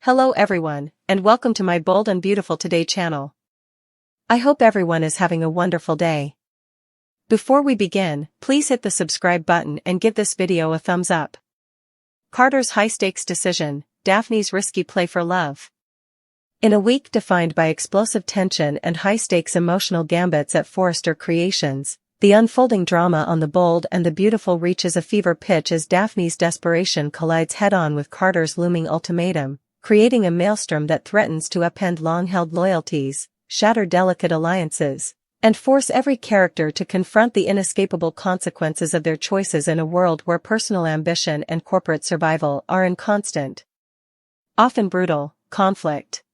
Hello everyone, and welcome to my Bold and Beautiful Today channel. I hope everyone is having a wonderful day. Before we begin, please hit the subscribe button and give this video a thumbs up. Carter's high-stakes decision, Daphne's risky play for love. In a week defined by explosive tension and high-stakes emotional gambits at Forrester Creations, the unfolding drama on The Bold and the Beautiful reaches a fever pitch as Daphne's desperation collides head-on with Carter's looming ultimatum, creating a maelstrom that threatens to upend long-held loyalties, shatter delicate alliances, and force every character to confront the inescapable consequences of their choices in a world where personal ambition and corporate survival are in constant, often brutal, conflict.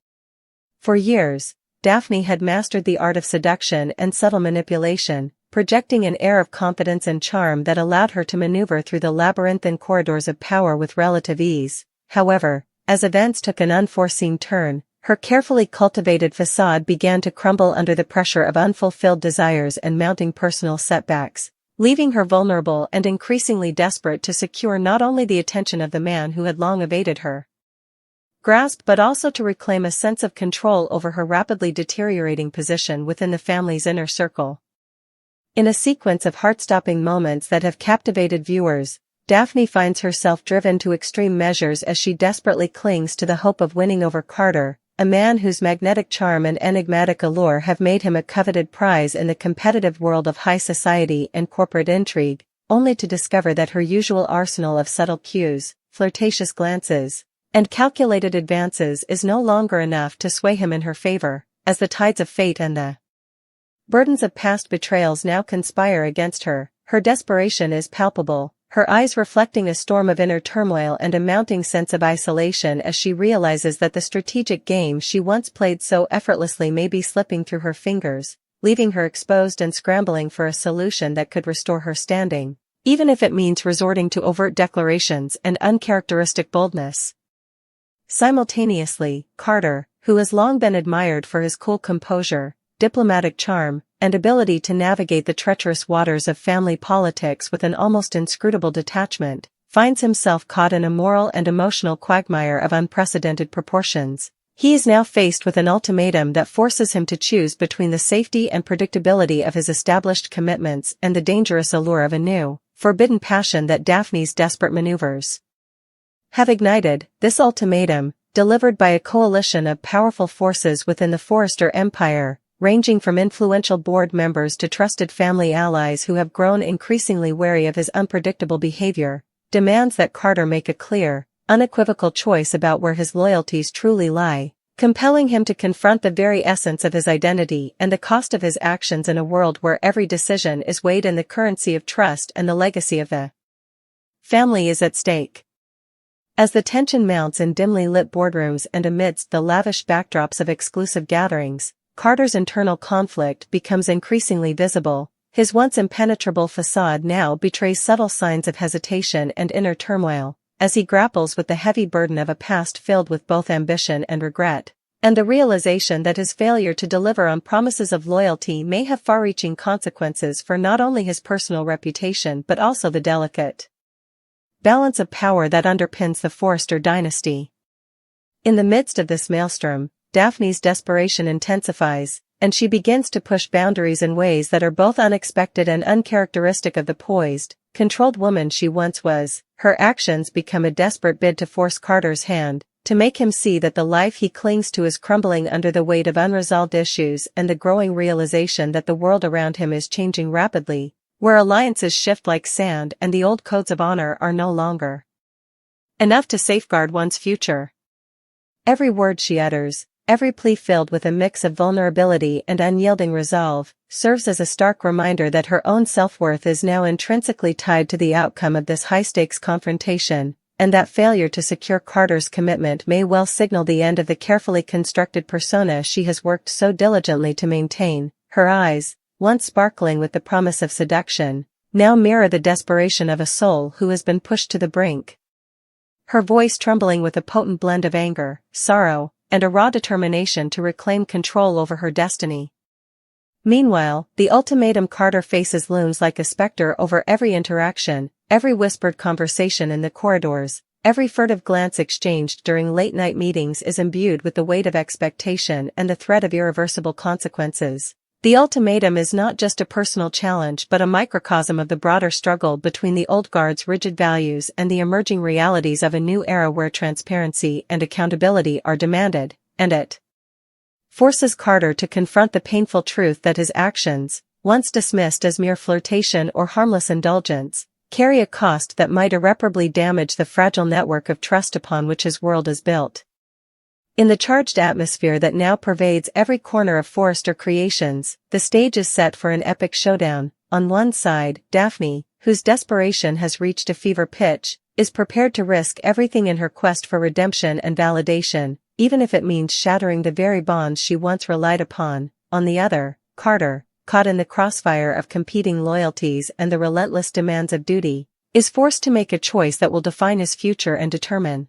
For years, Daphne had mastered the art of seduction and subtle manipulation, projecting an air of confidence and charm that allowed her to maneuver through the labyrinthine corridors of power with relative ease. However, as events took an unforeseen turn, her carefully cultivated facade began to crumble under the pressure of unfulfilled desires and mounting personal setbacks, leaving her vulnerable and increasingly desperate to secure not only the attention of the man who had long evaded her grasp but also to reclaim a sense of control over her rapidly deteriorating position within the family's inner circle. In a sequence of heart-stopping moments that have captivated viewers, Daphne finds herself driven to extreme measures as she desperately clings to the hope of winning over Carter, a man whose magnetic charm and enigmatic allure have made him a coveted prize in the competitive world of high society and corporate intrigue, only to discover that her usual arsenal of subtle cues, flirtatious glances, and calculated advances is no longer enough to sway him in her favor, as the tides of fate and the burdens of past betrayals now conspire against her. Her desperation is palpable, her eyes reflecting a storm of inner turmoil and a mounting sense of isolation as she realizes that the strategic game she once played so effortlessly may be slipping through her fingers, leaving her exposed and scrambling for a solution that could restore her standing, even if it means resorting to overt declarations and uncharacteristic boldness. Simultaneously, Carter, who has long been admired for his cool composure, diplomatic charm, and ability to navigate the treacherous waters of family politics with an almost inscrutable detachment, finds himself caught in a moral and emotional quagmire of unprecedented proportions. He is now faced with an ultimatum that forces him to choose between the safety and predictability of his established commitments and the dangerous allure of a new, forbidden passion that Daphne's desperate maneuvers have ignited. This ultimatum, delivered by a coalition of powerful forces within the Forrester empire, ranging from influential board members to trusted family allies who have grown increasingly wary of his unpredictable behavior, demands that Carter make a clear, unequivocal choice about where his loyalties truly lie, compelling him to confront the very essence of his identity and the cost of his actions in a world where every decision is weighed in the currency of trust and the legacy of the family is at stake. As the tension mounts in dimly lit boardrooms and amidst the lavish backdrops of exclusive gatherings, Carter's internal conflict becomes increasingly visible. His once impenetrable facade now betrays subtle signs of hesitation and inner turmoil, as he grapples with the heavy burden of a past filled with both ambition and regret, and the realization that his failure to deliver on promises of loyalty may have far-reaching consequences for not only his personal reputation but also the delicate balance of power that underpins the Forrester dynasty. In the midst of this maelstrom, Daphne's desperation intensifies, and she begins to push boundaries in ways that are both unexpected and uncharacteristic of the poised, controlled woman she once was. Her actions become a desperate bid to force Carter's hand, to make him see that the life he clings to is crumbling under the weight of unresolved issues and the growing realization that the world around him is changing rapidly, where alliances shift like sand and the old codes of honor are no longer enough to safeguard one's future. Every word she utters, every plea filled with a mix of vulnerability and unyielding resolve, serves as a stark reminder that her own self-worth is now intrinsically tied to the outcome of this high-stakes confrontation, and that failure to secure Carter's commitment may well signal the end of the carefully constructed persona she has worked so diligently to maintain. Her eyes, once sparkling with the promise of seduction, now mirror the desperation of a soul who has been pushed to the brink. Her voice trembling with a potent blend of anger, sorrow, and a raw determination to reclaim control over her destiny. Meanwhile, the ultimatum Carter faces looms like a specter over every interaction, every whispered conversation in the corridors, every furtive glance exchanged during late-night meetings is imbued with the weight of expectation and the threat of irreversible consequences. The ultimatum is not just a personal challenge but a microcosm of the broader struggle between the old guard's rigid values and the emerging realities of a new era where transparency and accountability are demanded, and it forces Carter to confront the painful truth that his actions, once dismissed as mere flirtation or harmless indulgence, carry a cost that might irreparably damage the fragile network of trust upon which his world is built. In the charged atmosphere that now pervades every corner of Forrester Creations, the stage is set for an epic showdown. On one side, Daphne, whose desperation has reached a fever pitch, is prepared to risk everything in her quest for redemption and validation, even if it means shattering the very bonds she once relied upon. On the other, Carter, caught in the crossfire of competing loyalties and the relentless demands of duty, is forced to make a choice that will define his future and determine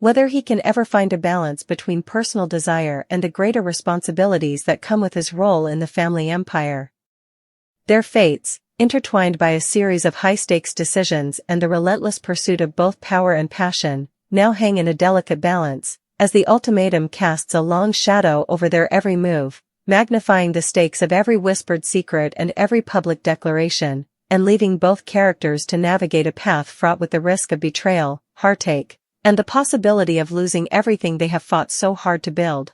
whether he can ever find a balance between personal desire and the greater responsibilities that come with his role in the family empire. Their fates, intertwined by a series of high-stakes decisions and the relentless pursuit of both power and passion, now hang in a delicate balance, as the ultimatum casts a long shadow over their every move, magnifying the stakes of every whispered secret and every public declaration, and leaving both characters to navigate a path fraught with the risk of betrayal, heartache, and the possibility of losing everything they have fought so hard to build.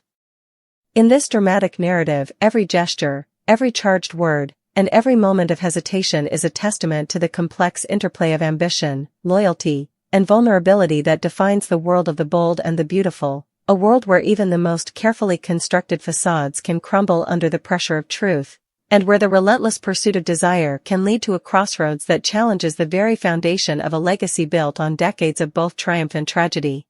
In this dramatic narrative, every gesture, every charged word, and every moment of hesitation is a testament to the complex interplay of ambition, loyalty, and vulnerability that defines the world of the bold and the beautiful, a world where even the most carefully constructed facades can crumble under the pressure of truth, and where the relentless pursuit of desire can lead to a crossroads that challenges the very foundation of a legacy built on decades of both triumph and tragedy.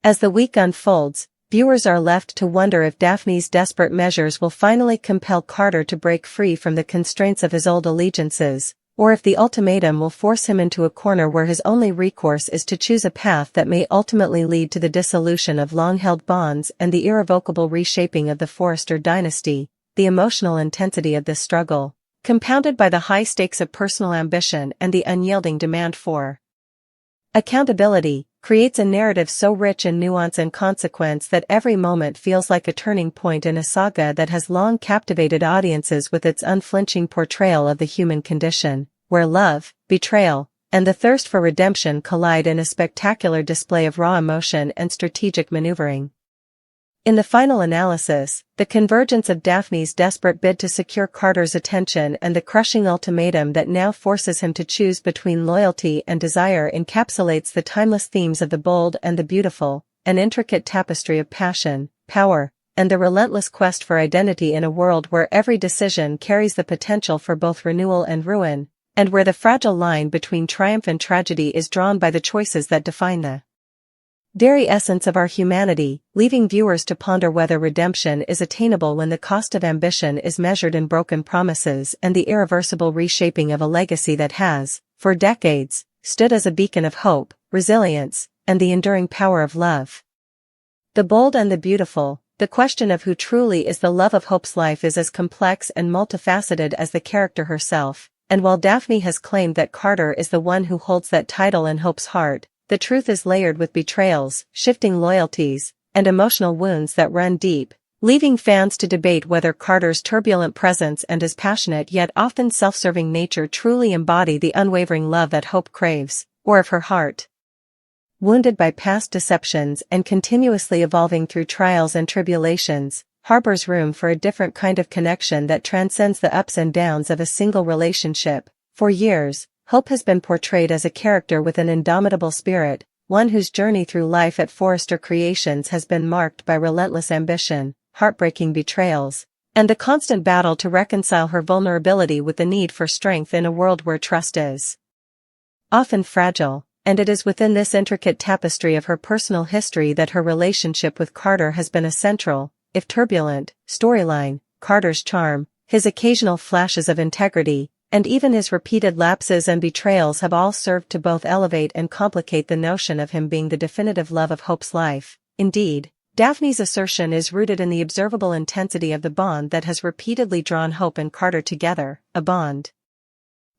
As the week unfolds, viewers are left to wonder if Daphne's desperate measures will finally compel Carter to break free from the constraints of his old allegiances, or if the ultimatum will force him into a corner where his only recourse is to choose a path that may ultimately lead to the dissolution of long-held bonds and the irrevocable reshaping of the Forrester dynasty. The emotional intensity of this struggle, compounded by the high stakes of personal ambition and the unyielding demand for accountability, creates a narrative so rich in nuance and consequence that every moment feels like a turning point in a saga that has long captivated audiences with its unflinching portrayal of the human condition, where love, betrayal, and the thirst for redemption collide in a spectacular display of raw emotion and strategic maneuvering. In the final analysis, the convergence of Daphne's desperate bid to secure Carter's attention and the crushing ultimatum that now forces him to choose between loyalty and desire encapsulates the timeless themes of the bold and the beautiful, an intricate tapestry of passion, power, and the relentless quest for identity in a world where every decision carries the potential for both renewal and ruin, and where the fragile line between triumph and tragedy is drawn by the choices that define the very essence of our humanity, leaving viewers to ponder whether redemption is attainable when the cost of ambition is measured in broken promises and the irreversible reshaping of a legacy that has, for decades, stood as a beacon of hope, resilience, and the enduring power of love. The bold and the beautiful, the question of who truly is the love of Hope's life is as complex and multifaceted as the character herself, and while Daphne has claimed that Carter is the one who holds that title in Hope's heart, the truth is layered with betrayals, shifting loyalties, and emotional wounds that run deep, leaving fans to debate whether Carter's turbulent presence and his passionate yet often self-serving nature truly embody the unwavering love that Hope craves, or if her heart, wounded by past deceptions and continuously evolving through trials and tribulations, harbors room for a different kind of connection that transcends the ups and downs of a single relationship. For years, Hope has been portrayed as a character with an indomitable spirit, one whose journey through life at Forrester Creations has been marked by relentless ambition, heartbreaking betrayals, and the constant battle to reconcile her vulnerability with the need for strength in a world where trust is often fragile, and it is within this intricate tapestry of her personal history that her relationship with Carter has been a central, if turbulent, storyline. Carter's charm, his occasional flashes of integrity, and even his repeated lapses and betrayals have all served to both elevate and complicate the notion of him being the definitive love of Hope's life. Indeed, Daphne's assertion is rooted in the observable intensity of the bond that has repeatedly drawn Hope and Carter together, a bond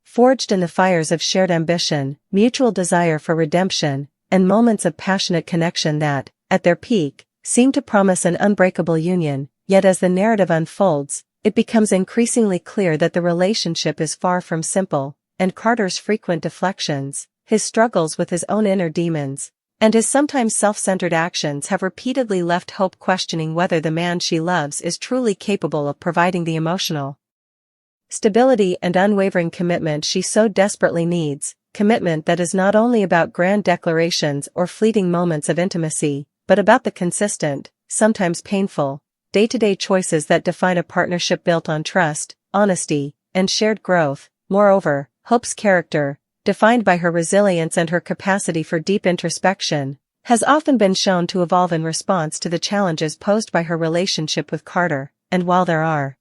forged in the fires of shared ambition, mutual desire for redemption, and moments of passionate connection that, at their peak, seem to promise an unbreakable union, yet as the narrative unfolds, it becomes increasingly clear that the relationship is far from simple, and Carter's frequent deflections, his struggles with his own inner demons, and his sometimes self-centered actions have repeatedly left Hope questioning whether the man she loves is truly capable of providing the emotional stability and unwavering commitment she so desperately needs, commitment that is not only about grand declarations or fleeting moments of intimacy, but about the consistent, sometimes painful, day-to-day choices that define a partnership built on trust, honesty, and shared growth. Moreover, Hope's character, defined by her resilience and her capacity for deep introspection, has often been shown to evolve in response to the challenges posed by her relationship with Carter, and while there are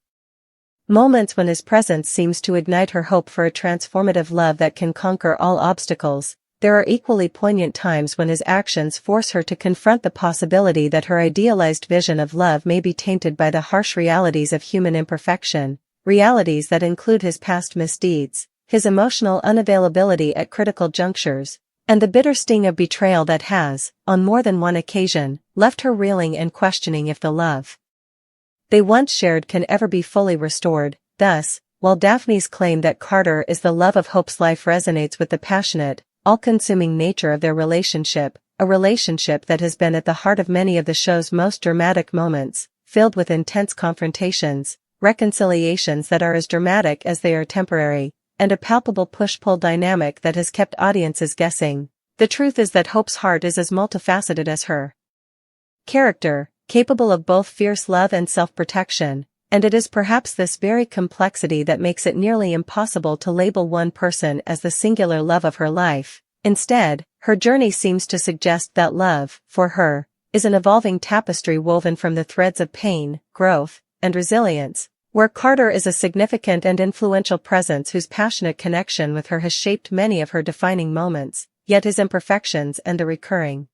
moments when his presence seems to ignite her hope for a transformative love that can conquer all obstacles, there are equally poignant times when his actions force her to confront the possibility that her idealized vision of love may be tainted by the harsh realities of human imperfection, realities that include his past misdeeds, his emotional unavailability at critical junctures, and the bitter sting of betrayal that has, on more than one occasion, left her reeling and questioning if the love they once shared can ever be fully restored. Thus, while Daphne's claim that Carter is the love of Hope's life resonates with the passionate, all-consuming nature of their relationship, a relationship that has been at the heart of many of the show's most dramatic moments, filled with intense confrontations, reconciliations that are as dramatic as they are temporary, and a palpable push-pull dynamic that has kept audiences guessing, the truth is that Hope's heart is as multifaceted as her character, capable of both fierce love and self-protection, and it is perhaps this very complexity that makes it nearly impossible to label one person as the singular love of her life. Instead, her journey seems to suggest that love, for her, is an evolving tapestry woven from the threads of pain, growth, and resilience, where Carter is a significant and influential presence whose passionate connection with her has shaped many of her defining moments, yet his imperfections and the recurring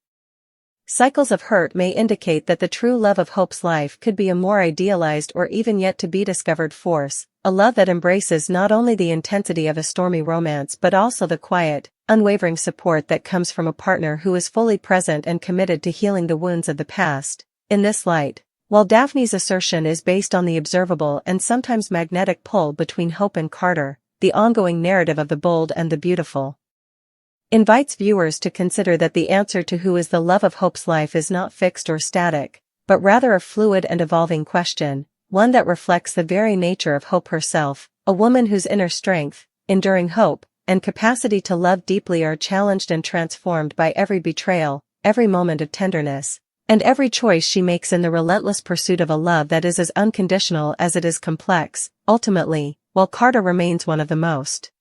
cycles of hurt may indicate that the true love of Hope's life could be a more idealized or even yet to be discovered force, a love that embraces not only the intensity of a stormy romance but also the quiet, unwavering support that comes from a partner who is fully present and committed to healing the wounds of the past. In this light, while Daphne's assertion is based on the observable and sometimes magnetic pull between Hope and Carter, the ongoing narrative of the bold and the beautiful invites viewers to consider that the answer to who is the love of Hope's life is not fixed or static, but rather a fluid and evolving question, one that reflects the very nature of Hope herself, a woman whose inner strength, enduring hope, and capacity to love deeply are challenged and transformed by every betrayal, every moment of tenderness, and every choice she makes in the relentless pursuit of a love that is as unconditional as it is complex. Ultimately, while Carter remains one of the most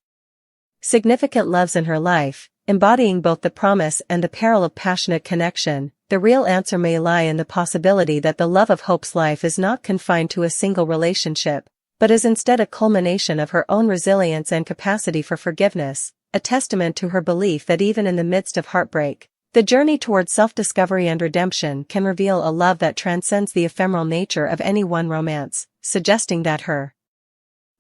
significant loves in her life, embodying both the promise and the peril of passionate connection, the real answer may lie in the possibility that the love of Hope's life is not confined to a single relationship, but is instead a culmination of her own resilience and capacity for forgiveness, a testament to her belief that even in the midst of heartbreak, the journey towards self-discovery and redemption can reveal a love that transcends the ephemeral nature of any one romance, suggesting that her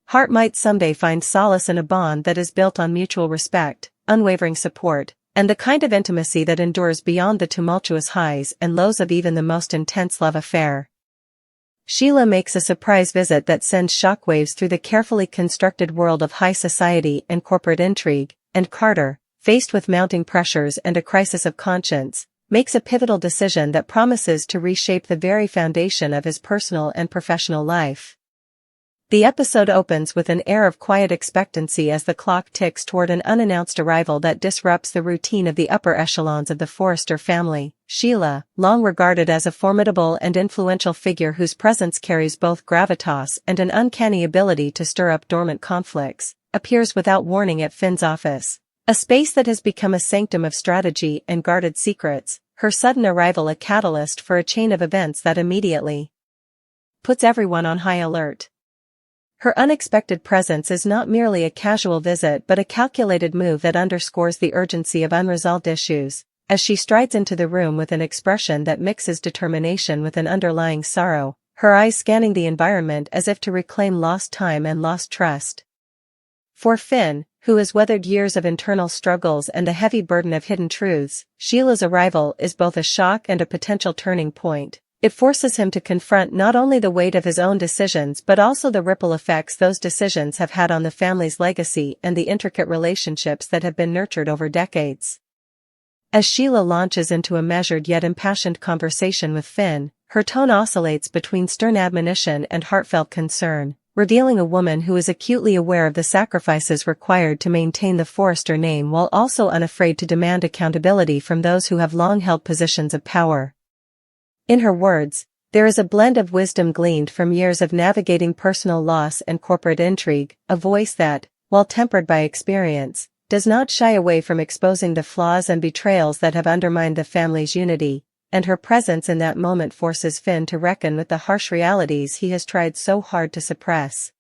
heart might someday find solace in a bond that is built on mutual respect, unwavering support, and the kind of intimacy that endures beyond the tumultuous highs and lows of even the most intense love affair. Sheila makes a surprise visit that sends shockwaves through the carefully constructed world of high society and corporate intrigue, and Carter, faced with mounting pressures and a crisis of conscience, makes a pivotal decision that promises to reshape the very foundation of his personal and professional life. The episode opens with an air of quiet expectancy as the clock ticks toward an unannounced arrival that disrupts the routine of the upper echelons of the Forrester family. Sheila, long regarded as a formidable and influential figure whose presence carries both gravitas and an uncanny ability to stir up dormant conflicts, appears without warning at Finn's office, a space that has become a sanctum of strategy and guarded secrets, her sudden arrival a catalyst for a chain of events that immediately puts everyone on high alert. Her unexpected presence is not merely a casual visit but a calculated move that underscores the urgency of unresolved issues, as she strides into the room with an expression that mixes determination with an underlying sorrow, her eyes scanning the environment as if to reclaim lost time and lost trust. For Finn, who has weathered years of internal struggles and a heavy burden of hidden truths, Sheila's arrival is both a shock and a potential turning point. It forces him to confront not only the weight of his own decisions but also the ripple effects those decisions have had on the family's legacy and the intricate relationships that have been nurtured over decades. As Sheila launches into a measured yet impassioned conversation with Finn, her tone oscillates between stern admonition and heartfelt concern, revealing a woman who is acutely aware of the sacrifices required to maintain the Forrester name while also unafraid to demand accountability from those who have long held positions of power. In her words, there is a blend of wisdom gleaned from years of navigating personal loss and corporate intrigue, a voice that, while tempered by experience, does not shy away from exposing the flaws and betrayals that have undermined the family's unity, and her presence in that moment forces Finn to reckon with the harsh realities he has tried so hard to suppress.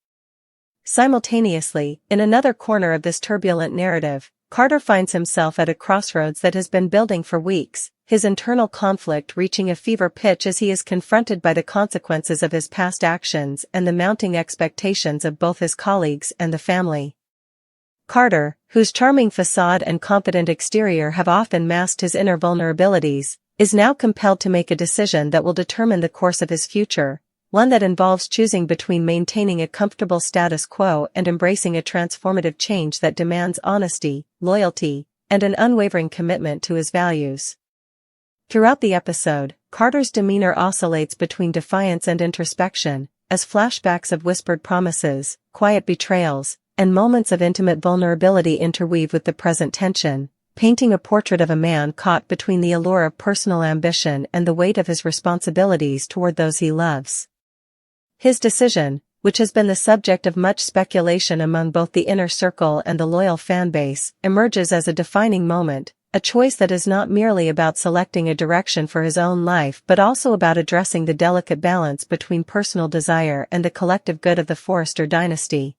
Simultaneously, in another corner of this turbulent narrative, Carter finds himself at a crossroads that has been building for weeks, his internal conflict reaching a fever pitch as he is confronted by the consequences of his past actions and the mounting expectations of both his colleagues and the family. Carter, whose charming facade and confident exterior have often masked his inner vulnerabilities, is now compelled to make a decision that will determine the course of his future, one that involves choosing between maintaining a comfortable status quo and embracing a transformative change that demands honesty, loyalty, and an unwavering commitment to his values. Throughout the episode, Carter's demeanor oscillates between defiance and introspection, as flashbacks of whispered promises, quiet betrayals, and moments of intimate vulnerability interweave with the present tension, painting a portrait of a man caught between the allure of personal ambition and the weight of his responsibilities toward those he loves. His decision, which has been the subject of much speculation among both the inner circle and the loyal fanbase, emerges as a defining moment, a choice that is not merely about selecting a direction for his own life but also about addressing the delicate balance between personal desire and the collective good of the Forrester dynasty.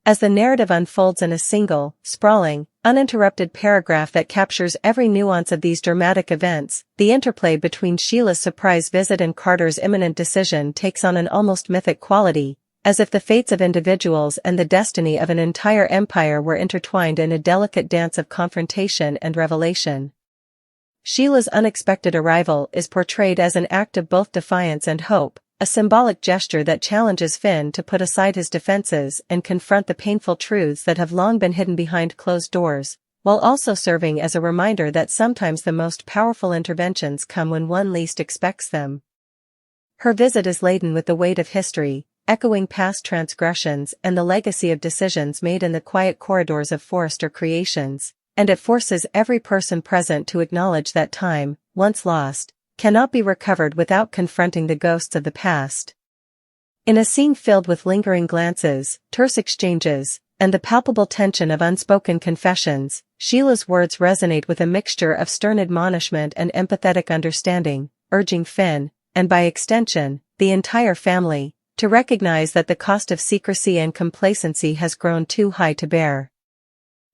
As the narrative unfolds in a single, sprawling, uninterrupted paragraph that captures every nuance of these dramatic events, the interplay between Sheila's surprise visit and Carter's imminent decision takes on an almost mythic quality, as if the fates of individuals and the destiny of an entire empire were intertwined in a delicate dance of confrontation and revelation. Sheila's unexpected arrival is portrayed as an act of both defiance and hope, a symbolic gesture that challenges Finn to put aside his defenses and confront the painful truths that have long been hidden behind closed doors, while also serving as a reminder that sometimes the most powerful interventions come when one least expects them. Her visit is laden with the weight of history, echoing past transgressions and the legacy of decisions made in the quiet corridors of Forrester Creations, and it forces every person present to acknowledge that time, once lost, cannot be recovered without confronting the ghosts of the past. In a scene filled with lingering glances, terse exchanges, and the palpable tension of unspoken confessions, Sheila's words resonate with a mixture of stern admonishment and empathetic understanding, urging Finn, and by extension, the entire family, to recognize that the cost of secrecy and complacency has grown too high to bear.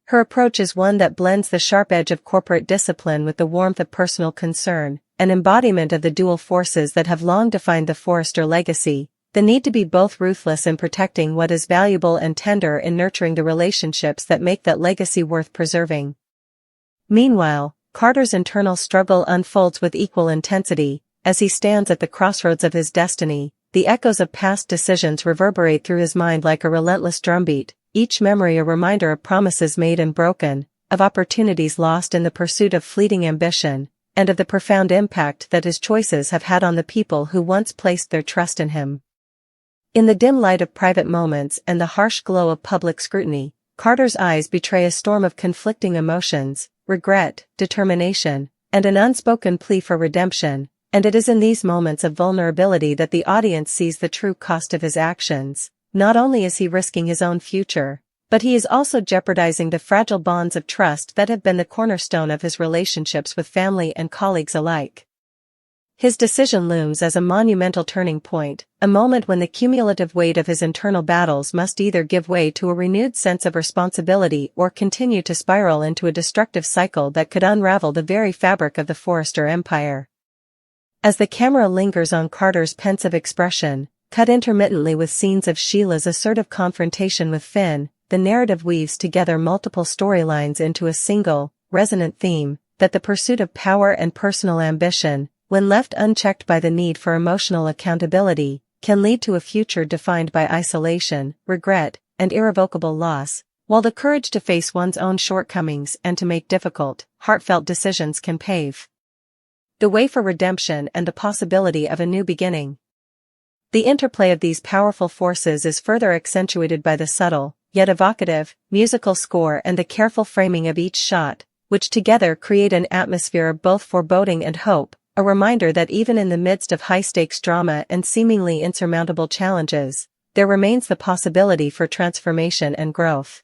Her approach is one that blends the sharp edge of corporate discipline with the warmth of personal concern, an embodiment of the dual forces that have long defined the Forrester legacy, the need to be both ruthless in protecting what is valuable and tender in nurturing the relationships that make that legacy worth preserving. Meanwhile, Carter's internal struggle unfolds with equal intensity, as he stands at the crossroads of his destiny. The echoes of past decisions reverberate through his mind like a relentless drumbeat, each memory a reminder of promises made and broken, of opportunities lost in the pursuit of fleeting ambition, and of the profound impact that his choices have had on the people who once placed their trust in him. In the dim light of private moments and the harsh glow of public scrutiny, Carter's eyes betray a storm of conflicting emotions, regret, determination, and an unspoken plea for redemption, and it is in these moments of vulnerability that the audience sees the true cost of his actions. Not only is he risking his own future, but he is also jeopardizing the fragile bonds of trust that have been the cornerstone of his relationships with family and colleagues alike. His decision looms as a monumental turning point, a moment when the cumulative weight of his internal battles must either give way to a renewed sense of responsibility or continue to spiral into a destructive cycle that could unravel the very fabric of the Forrester empire. As the camera lingers on Carter's pensive expression, cut intermittently with scenes of Sheila's assertive confrontation with Finn, the narrative weaves together multiple storylines into a single, resonant theme, that the pursuit of power and personal ambition, when left unchecked by the need for emotional accountability, can lead to a future defined by isolation, regret, and irrevocable loss, while the courage to face one's own shortcomings and to make difficult, heartfelt decisions can pave the way for redemption and the possibility of a new beginning. The interplay of these powerful forces is further accentuated by the subtle, yet evocative, musical score and the careful framing of each shot, which together create an atmosphere of both foreboding and hope, a reminder that even in the midst of high-stakes drama and seemingly insurmountable challenges, there remains the possibility for transformation and growth.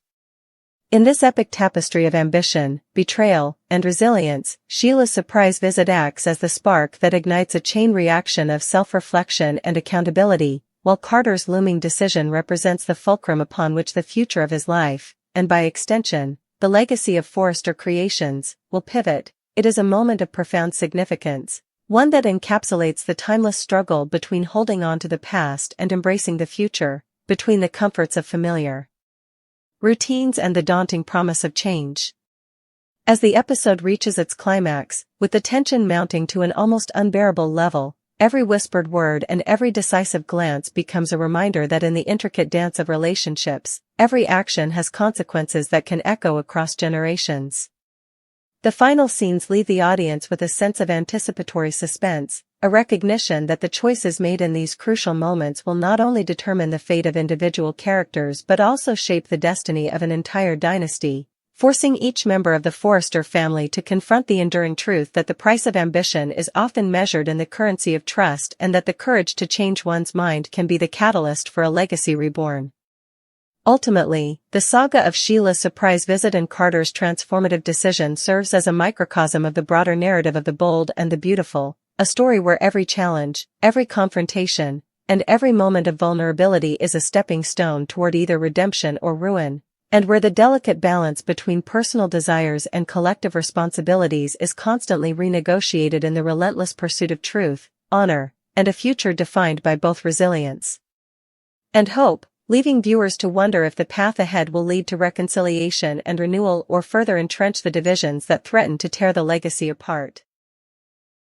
In this epic tapestry of ambition, betrayal, and resilience, Sheila's surprise visit acts as the spark that ignites a chain reaction of self-reflection and accountability, while Carter's looming decision represents the fulcrum upon which the future of his life, and by extension, the legacy of Forrester Creations, will pivot. It is a moment of profound significance, one that encapsulates the timeless struggle between holding on to the past and embracing the future, between the comforts of familiar routines and the daunting promise of change. As the episode reaches its climax, with the tension mounting to an almost unbearable level, every whispered word and every decisive glance becomes a reminder that in the intricate dance of relationships, every action has consequences that can echo across generations. The final scenes leave the audience with a sense of anticipatory suspense, a recognition that the choices made in these crucial moments will not only determine the fate of individual characters but also shape the destiny of an entire dynasty, forcing each member of the Forrester family to confront the enduring truth that the price of ambition is often measured in the currency of trust and that the courage to change one's mind can be the catalyst for a legacy reborn. Ultimately, the saga of Sheila's surprise visit and Carter's transformative decision serves as a microcosm of the broader narrative of The Bold and the Beautiful, a story where every challenge, every confrontation, and every moment of vulnerability is a stepping stone toward either redemption or ruin, and where the delicate balance between personal desires and collective responsibilities is constantly renegotiated in the relentless pursuit of truth, honor, and a future defined by both resilience and hope, leaving viewers to wonder if the path ahead will lead to reconciliation and renewal or further entrench the divisions that threaten to tear the legacy apart.